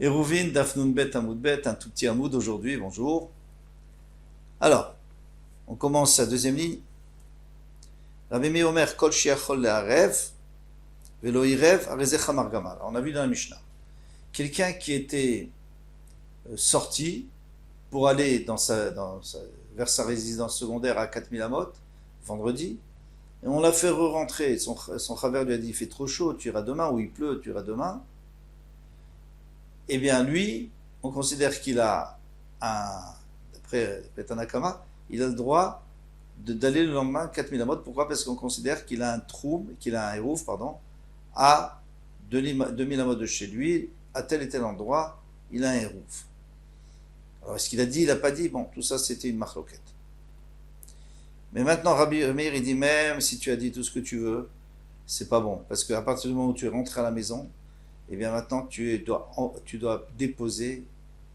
Hérouvine, Dafnoun Bet, Hamoud Bet, un tout petit Hamoud aujourd'hui, bonjour. Alors, on commence la deuxième ligne. Rabbi Meir Omer, Kol Shiachol Le'arev, Velo Irev, Arezeh Chamar Gamal. On a vu dans la Mishnah. Quelqu'un qui était sorti pour aller vers sa résidence secondaire à 4000 Amot, vendredi, et on l'a fait re-rentrer. Son chaver lui a dit, il fait trop chaud, tu iras demain, ou il pleut, tu iras demain. Eh bien, lui, on considère qu'il a d'après Tanakama, il a le droit d'aller le lendemain 4000 Amot. Pourquoi? Parce qu'on considère qu'il a un troum, qu'il a un hérouf, à 2000 Amot de chez lui, à tel et tel endroit, il a un hérouf. Alors, est-ce qu'il a dit, il n'a pas dit? Bon, tout ça, c'était une marloquette. Mais maintenant, Rabbi Meir, il dit, même si tu as dit tout ce que tu veux, c'est pas bon. Parce qu'à partir du moment où tu es rentré à la maison, et bien maintenant, tu dois déposer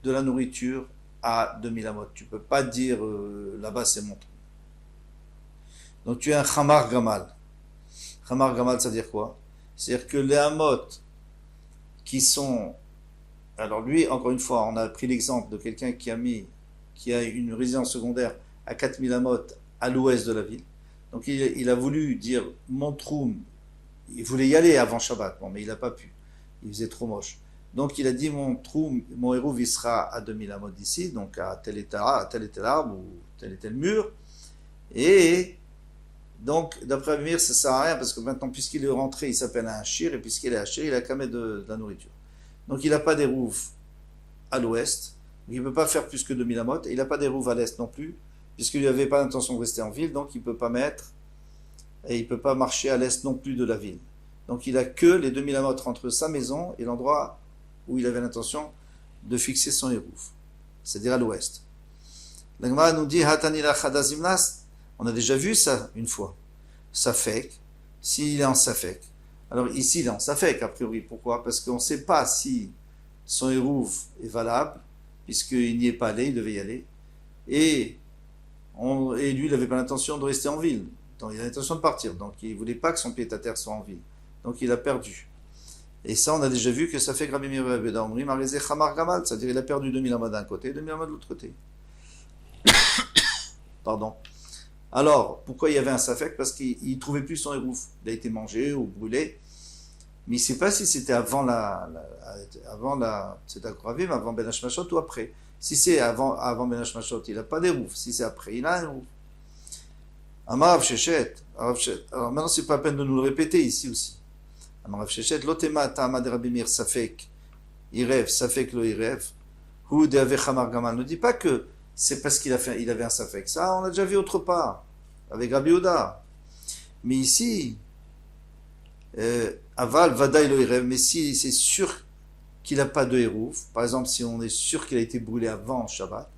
de la nourriture à 2000 Amot. Tu ne peux pas dire, là-bas, c'est mon truc. Donc, tu es un Chamar Gamal. Chamar Gamal, ça veut dire quoi? C'est-à-dire que les Amot qui sont... Alors lui, encore une fois, on a pris l'exemple de quelqu'un qui a une résidence secondaire à 4000 Amot à l'ouest de la ville. Donc il a voulu dire Montroum, il voulait y aller avant Shabbat, bon, mais il n'a pas pu, il faisait trop moche. Donc il a dit Montroum, mon héros il sera à 2000 Amot d'ici, donc à tel et tel arbre ou tel et tel mur. Et donc d'après Amir, ça ne sert à rien parce que maintenant, puisqu'il est rentré, il s'appelle un Hachir, et puisqu'il est Hachir, il a qu'à mettre de la nourriture. Donc il n'a pas d'érouve à l'ouest, il ne peut pas faire plus que 2000 Amot, et il n'a pas d'érouve à l'est non plus, puisqu'il n'avait pas l'intention de rester en ville, donc il ne peut pas mettre, et il ne peut pas marcher à l'est non plus de la ville. Donc il n'a que les 2000 Amot entre sa maison et l'endroit où il avait l'intention de fixer son hérouve, c'est-à-dire à l'ouest. La Gemara nous dit, Hatanila Chadazimnas, on a déjà vu ça une fois, Safek, s'il est en Safek. Alors ici, il est en Safek, a priori. Pourquoi? Parce qu'on ne sait pas si son hérouve est valable, puisqu'il n'y est pas allé, il devait y aller. Et lui, il n'avait pas l'intention de rester en ville. Donc, il a l'intention de partir. Donc, il ne voulait pas que son pied-à-terre soit en ville. Donc, il a perdu. Et ça, on a déjà vu que ça fait Rabbi Meir Beda Omri, Marizé Chamar Gamal, c'est-à-dire il a perdu 2000 Amot d'un côté, 2000 Amot de l'autre côté. Pardon. Alors, pourquoi il y avait un Safek? Parce qu'il ne trouvait plus son hérouve. Il a été mangé ou brûlé. Mais il ne sait pas si c'était avant c'est Akravim, avant Ben Hashmashot ou après. Si c'est avant Ben Hashmashot, il n'a pas d'érouf. Si c'est après, il a un érouf. Amar Rav Sheshet. Alors maintenant, ce n'est pas la peine de nous le répéter ici aussi. Amar Rav Sheshet, Lotema Ta'ama de Rabbi Meir Safek, Irev, Safek lo Irev, Hu de Ave Chamar Gamal. Ne dis pas que c'est parce il avait un Safek. Ça, on l'a déjà vu autre part, avec Rabbi Yehuda. Mais ici, Aval, Vadaï lo Irev, mais si c'est sûr qu'il n'a pas de hérouf, par exemple, si on est sûr qu'il a été brûlé avant Shabbat,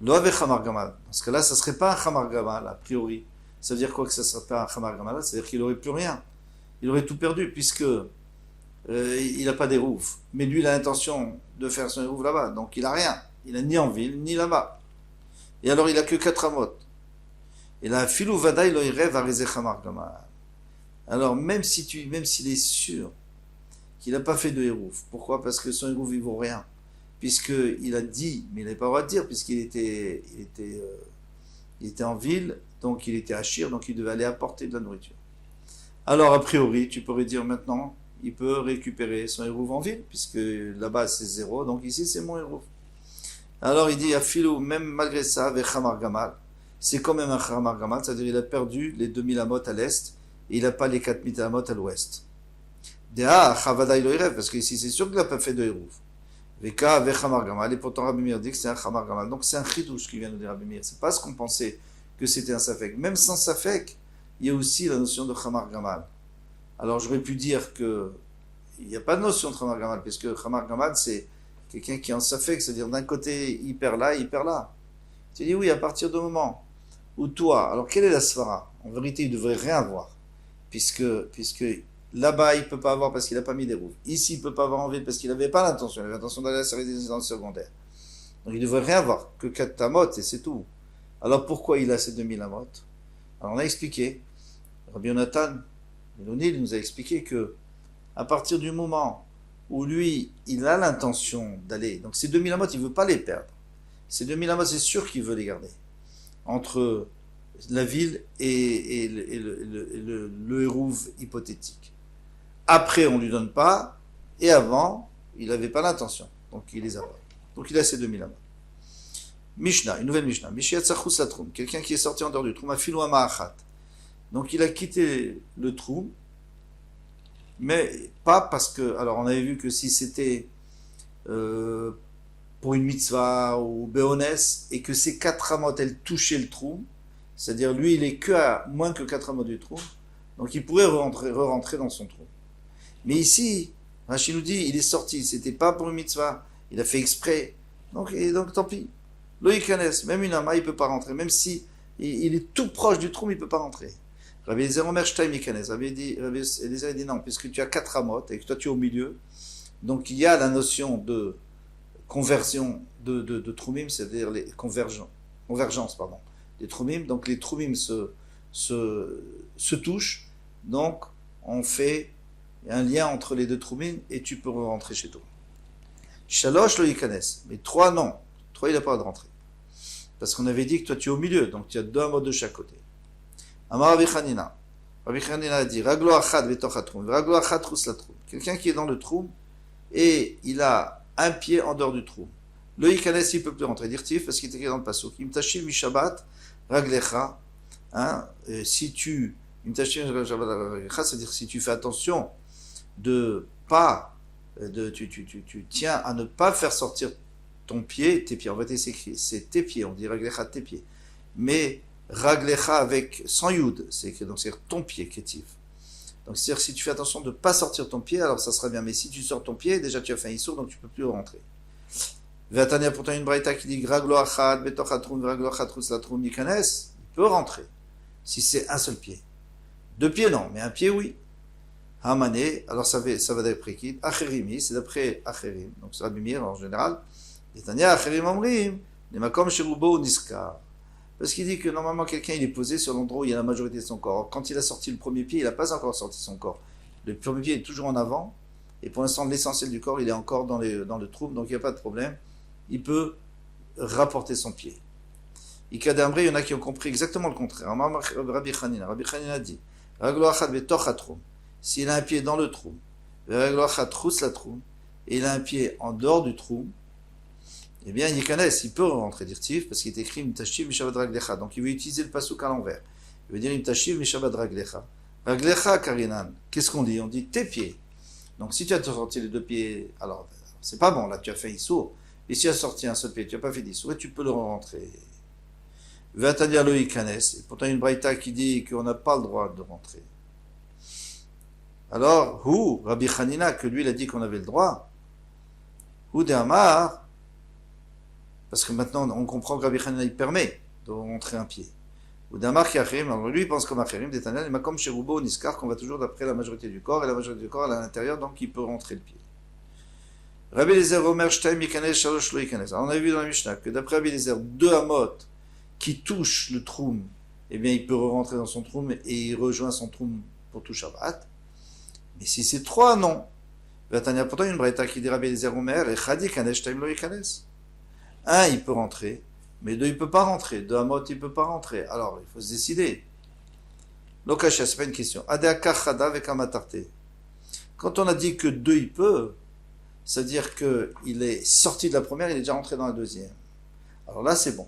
lo ave Chamar Gamal. Parce que là, ça ne serait pas un Chamar Gamal, a priori. Ça veut dire quoi que ça ne serait pas un Chamar Gamal? Ça veut dire qu'il n'aurait plus rien. Il aurait tout perdu, puisque il n'a pas d'hérouf. Mais lui, il a l'intention de faire son hérouf là-bas. Donc, il n'a rien. Il n'a ni en ville, ni là-bas. Et alors, il n'a que 4 amot. Et là, Filou Vadaï lo Irev arezeh Chamar Gamal. Alors, même s'il est sûr qu'il n'a pas fait de hérouf, pourquoi? Parce que son hérouf, il ne vaut rien. Puisqu'il a dit, mais il n'avait pas le droit de dire, puisqu'il était en ville, donc il était Hachir, donc il devait aller apporter de la nourriture. Alors, a priori, tu pourrais dire maintenant, il peut récupérer son hérouf en ville, puisque là-bas c'est 0, donc ici c'est mon hérouf. Alors, il dit, Afilou, même malgré ça, avec Chamar Gamal, c'est quand même un Chamar Gamal, c'est-à-dire il a perdu les 2000 Amot à l'est, et il n'a pas les 4000 Amot à l'ouest. Parce qu'ici c'est sûr qu'il n'a pas fait de hérouf. Veka avec Chamar Gamal, et pourtant Rabbi Meir dit que c'est un Chamar Gamal. Donc c'est un chidouche qui vient nous dire Rabbi Meir. C'est pas ce qu'on pensait que c'était un Safek. Même sans Safek, il y a aussi la notion de Chamar Gamal. Alors j'aurais pu dire que il n'y a pas de notion de Chamar Gamal, parce que Chamar Gamal c'est quelqu'un qui est en Safek, c'est-à-dire d'un côté il perd là, il perd là. Tu dis oui, à partir du moment où toi, alors quelle est la svara? En vérité, il ne devrait rien avoir. Puisque là-bas, il ne peut pas avoir parce qu'il n'a pas mis des roues. Ici, il ne peut pas avoir en ville parce qu'il n'avait pas l'intention. Il avait l'intention d'aller à sa résidence secondaire. Donc, il ne devrait rien avoir, que 4 amot, et c'est tout. Alors, pourquoi il a ces 2000 amot? Alors, on a expliqué, Rabbi Yonatan, il nous a expliqué que, à partir du moment où lui, il a l'intention d'aller. Donc ces 2000 amot, il ne veut pas les perdre. Ces 2000 amot, c'est sûr qu'il veut les garder. Entre la ville et le hérouve hypothétique. Après, on ne lui donne pas, et avant, il n'avait pas l'intention. Donc il les a pas. Donc il a ces 2000 amot. Mishnah, une nouvelle Mishnah. Mishiatzachus la troum. Quelqu'un qui est sorti en dehors du troum, afilou ama'achat. Donc il a quitté le troum, mais pas parce que. Alors on avait vu que si c'était pour une mitzvah ou béonès, et que ces 4 amot, elles touchaient le troum, c'est-à-dire lui il est que à moins que 4 amot du troum, donc il pourrait re-rentrer dans son troum. Mais ici, Rachid nous dit, il est sorti, c'était pas pour une mitzvah, il a fait exprès, donc tant pis. Loïkanes, même une ama, il peut pas rentrer, même si il est tout proche du troum, il peut pas rentrer. Rabbi Eliezer Omer Shtaim Ikanes. Rabbi Eliezer dit non, puisque tu as 4 amot et que toi tu es au milieu, donc il y a la notion de conversion de troumim, c'est-à-dire les convergence, pardon, des troumim. Donc les troumim se touchent, donc on fait un lien entre les deux troumim et tu peux rentrer chez toi. Shalosh lo yikanes, mais 3 non, 3 il n'a pas le droit de rentrer. Parce qu'on avait dit que toi tu es au milieu, donc tu as 2 amot de chaque côté. Amar Rabbi Chanina. Rabbi Chanina a dit Raglo achad vetoch hatroum, raglo achad trous la troum. Quelqu'un qui est dans le troum et il a un pied en dehors du troum. Le yikanes, il ne peut plus rentrer. Dirtif, parce qu'il était écrit dans le passouk. Im tashiv mi shabbat raglecha. Si tu. Im tashiv mi shabbat raglecha, c'est-à-dire si tu fais attention de pas. Tu tiens à ne pas faire sortir ton pied, tes pieds. En fait, c'est écrit, c'est tes pieds. On dit raglecha, tes pieds. Mais raglecha avec sans yud, c'est écrit, donc c'est ton pied, kétif. Donc c'est-à-dire si tu fais attention de ne pas sortir ton pied, alors ça sera bien. Mais si tu sors ton pied, déjà tu as fait un issour, donc tu ne peux plus rentrer. Vatania, pourtant une braïta qui dit raglo achad betoch hatroum raglo achad trous la troum yikanes, il peut rentrer. Si c'est un seul pied. 2 pieds non, mais un pied oui. Hamane, alors ça va d'après qui? Acherimi, c'est d'après Acherim, donc c'est Rabbi Meir en général. Vatania Acherim omrim, les makom sherubo niskar. Parce qu'il dit que normalement quelqu'un il est posé sur l'endroit où il y a la majorité de son corps. Quand il a sorti le premier pied, il n'a pas encore sorti son corps. Le premier pied est toujours en avant, et pour l'instant l'essentiel du corps il est encore dans le trou, donc il n'y a pas de problème. Il peut rapporter son pied. Ikadambre, il y en a qui ont compris exactement le contraire. Rabbi Chanina a dit Raglo achad betoch hatroum. S'il a un pied dans le trou, Raglo achad trous la troum, et il a un pied en dehors du trou, eh bien, Yikanes, il peut rentrer dirtif, parce qu'il est écrit Imtashiv Mishabad Raglecha. Donc il veut utiliser le pasouk à l'envers. Il veut dire Imtashiv Mishabad Raglecha. Raglecha Karinan. Qu'est-ce qu'on dit? On dit tes pieds. Donc si tu as sorti les 2 pieds, alors c'est pas bon, là tu as fait Issour. Et si tu as sorti un seul pied, tu n'as pas fait d'Issour, et tu peux le rentrer. Vatania lo Yikanes. Et pourtant, il y a une braïta qui dit qu'on n'a pas le droit de rentrer. Alors, Rabbi Chanina, que lui il a dit qu'on avait le droit, de Amar. Parce que maintenant, on comprend que Rabbi Chanina, il permet de rentrer un pied. Ou d'Amar qui Acherim, alors lui, il pense comme Acherim, d'Etanel, mais comme chez Roubo, Niskar, qu'on va toujours d'après la majorité du corps, et la majorité du corps, elle est à l'intérieur, donc il peut rentrer le pied. Rabbi Eliezer Omer Shtaim Yikanes, Shalosh Lo Yikanes. Alors on a vu dans la Mishnah que d'après Rabbi Eliezer, 2 amot qui touchent le troum, eh bien, il peut rentrer dans son troum et il rejoint son troum pour tout Shabbat. Mais si c'est 3, non. Pourtant, une braïta qui dit Rabbi Eliezer Omer, et Chadi Kanesh Shtaim Lo Yikanes. 1, il peut rentrer, mais 2, il ne peut pas rentrer. 2 amot, il ne peut pas rentrer. Alors, il faut se décider. Lokasha, ce n'est pas une question. Adéaka Chada avec Amatarte. Quand on a dit que 2, il peut, c'est-à-dire qu'il est sorti de la première, il est déjà rentré dans la deuxième. Alors là, c'est bon.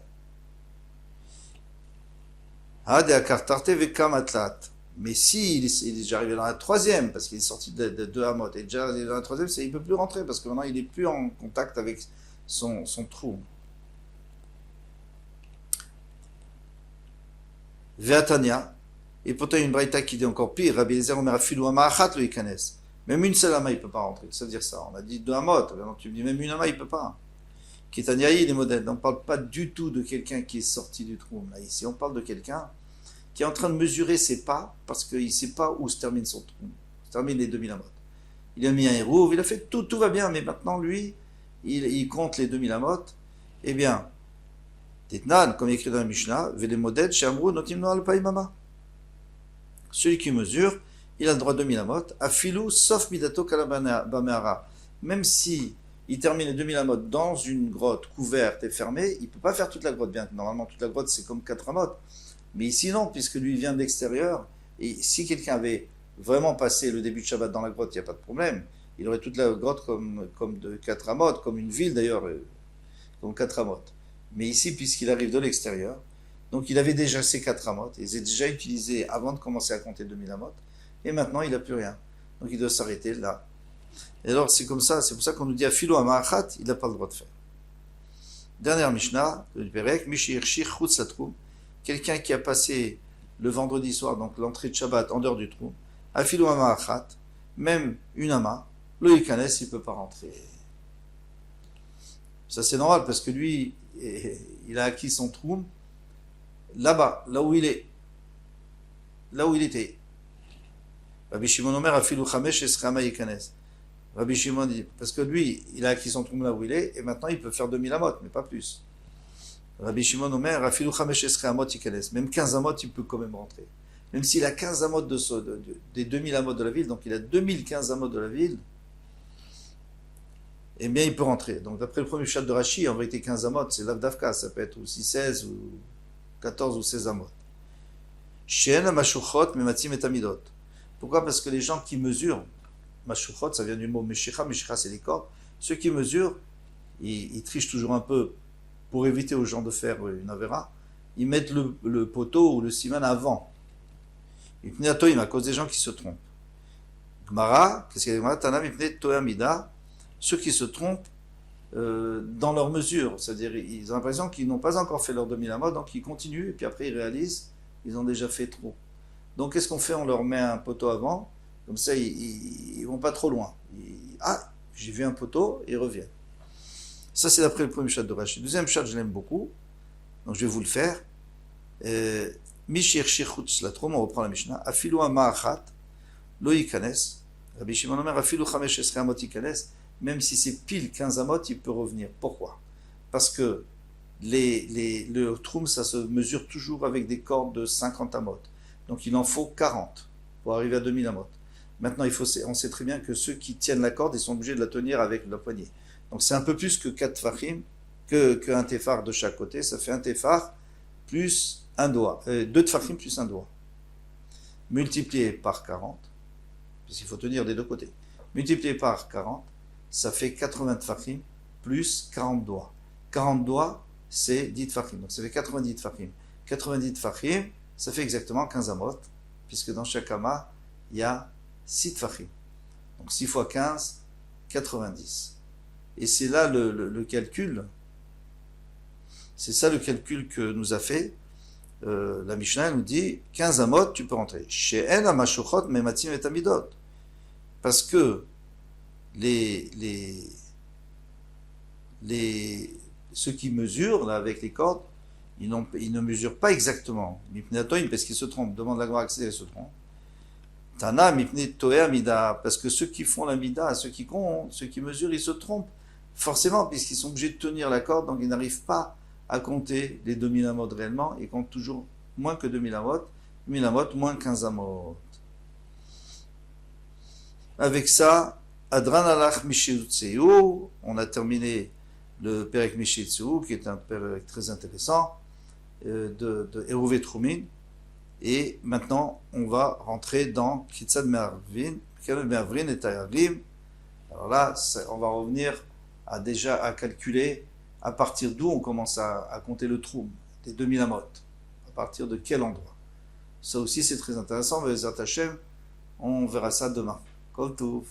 Adéaka Tarte avec Amatlat. Mais si il est déjà arrivé dans la troisième, parce qu'il est sorti de 2 amot, et déjà dans la troisième, il ne peut plus rentrer, parce que maintenant, il n'est plus en contact avec son trou. Ve'atania, et pourtant une braïta qui dit encore pire, Rabbi Eliezer Omer afilu ama achat lo yikanes. Même une seule ama, il ne peut pas rentrer. C'est-à-dire ça, on a dit 2 amot, tu me dis même une ama, il ne peut pas. Kitaniaï, les modèles, on ne parle pas du tout de quelqu'un qui est sorti du trou. Là, ici, on parle de quelqu'un qui est en train de mesurer ses pas, parce qu'il ne sait pas où se termine son trou, se termine les 2000 amot. Il a mis un héros, il a fait tout va bien, mais maintenant, lui, il compte les 2000 amot, eh bien, Titnan, comme écrit dans la Mishnah, Velemoded, Shamru, Notimno al-Paimama. Celui qui mesure, il a le droit de 2000 amot, Afilou, sauf Midato Kalabamehara. même si il termine les 2000 amot dans une grotte couverte et fermée, il ne peut pas faire toute la grotte. Bien, normalement, toute la grotte, c'est comme 4 amot. Mais ici, non, puisque lui vient de l'extérieur. Et si quelqu'un avait vraiment passé le début de Shabbat dans la grotte, il n'y a pas de problème. Il aurait toute la grotte comme de 4 amot, comme une ville d'ailleurs, comme 4 amot. Mais ici, puisqu'il arrive de l'extérieur, donc il avait déjà ses 4 amot, il les a déjà utilisés avant de commencer à compter 2000 amot, et maintenant il n'a plus rien. Donc il doit s'arrêter là. Et alors c'est comme ça, c'est pour ça qu'on nous dit à Philo Amachat, il n'a pas le droit de faire. Dernière Mishnah, le Perek, Mishir Shir Chutz Latroum, quelqu'un qui a passé le vendredi soir, donc l'entrée de Shabbat en dehors du trou, à Philo Amachat, même une ama, le Ikanes, il ne peut pas rentrer. Ça c'est normal parce que lui, il a acquis son trou là-bas, là où il est, là où il était. Rabbi Shimon Omer a filou chamesh esrama yikanes. Rabbi Shimon dit, parce que lui, il a acquis son trou là où il est, et maintenant il peut faire 2000 amot, mais pas plus. Rabbi Shimon Omer a filou chamesh esrama yikanes. Même 15 amot, il peut quand même rentrer. Même s'il a 15 amot des 2000 amot de la ville, donc il a 2015 amot de la ville, eh bien il peut rentrer. Donc d'après le premier chat de Rashi, en vérité 15 amot, c'est l'avdavka, ça peut être aussi 16 ou 14 ou 16 amot. She'en mashuchot mematzim et amidot. Pourquoi? Parce que les gens qui mesurent, mashuchot, ça vient du mot meshicha, meshicha c'est les cordes, ceux qui mesurent, ils trichent toujours un peu pour éviter aux gens de faire une avera, ils mettent le poteau ou le siman avant. Ipnei atoim, à cause des gens qui se trompent. Gmara, qu'est-ce qu'il y a? Gmara, tanam ipnei toamida, ceux qui se trompent dans leur mesure, c'est-à-dire ils ont l'impression qu'ils n'ont pas encore fait leur 2000 amot, donc ils continuent, et puis après ils réalisent ils ont déjà fait trop. Donc qu'est-ce qu'on fait? On leur met un poteau avant, comme ça ils vont pas trop loin. Ah, j'ai vu un poteau, et ils reviennent. Ça c'est d'après le premier chat de Rashi. Le deuxième chat, je l'aime beaucoup, donc je vais vous le faire. Mishir Shirchutz Latrom, on reprend la Mishnah. Afilu Ama'achat, lo yikanes. Rabbi Shimon Omer, afilu chamesh esrei amot yikanes. Même si c'est pile 15 amot, il peut revenir. Pourquoi? Parce que le troum, ça se mesure toujours avec des cordes de 50 amot. Donc il en faut 40 pour arriver à 2000 amot. Maintenant, on sait très bien que ceux qui tiennent la corde, ils sont obligés de la tenir avec la poignée. Donc c'est un peu plus que 4 tefachim, qu'un tefar de chaque côté. Ça fait un tefar plus un doigt. 2 tefachim plus un doigt. Multiplié par 40, puisqu'il faut tenir des deux côtés. Multiplié par 40, ça fait 80 tefachim plus 40 doigts. 40 doigts, c'est 10 tefachim. Donc ça fait 90 tefachim. 90 tefachim, ça fait exactement 15 amot, puisque dans chaque ama, il y a 6 tefachim. Donc 6 fois 15, 90. Et c'est là le calcul. C'est ça le calcul que nous a fait. La Mishnah nous dit 15 amot, tu peux rentrer. She'en amashuchot mematzim et amidot. Parce que ceux qui mesurent là, avec les cordes, ils ne mesurent pas exactement. Mipnei atoim, parce qu'ils se trompent. Demande la Gemara que ils se trompent. Tana mipnei toeh amida, parce que ceux qui font la mida, ceux qui comptent, ceux qui mesurent, ils se trompent. Forcément, puisqu'ils sont obligés de tenir la corde, donc ils n'arrivent pas à compter les 2000 amot réellement, ils comptent toujours moins que 2000 amot, 1000 amot, moins 15 amot. Avec ça, Adran alach Mishitsu, on a terminé le Perek Mishitsu, qui est un Perek très intéressant, de Eruvet Trumin, et maintenant on va rentrer dans Kitzad Me'arvin, et Tayarim. Alors là, on va revenir à calculer à partir d'où on commence à compter le trou des 2000 amot, à partir de quel endroit. Ça aussi c'est très intéressant, Ve'ezrat Hashem, on verra ça demain. Kol Tov.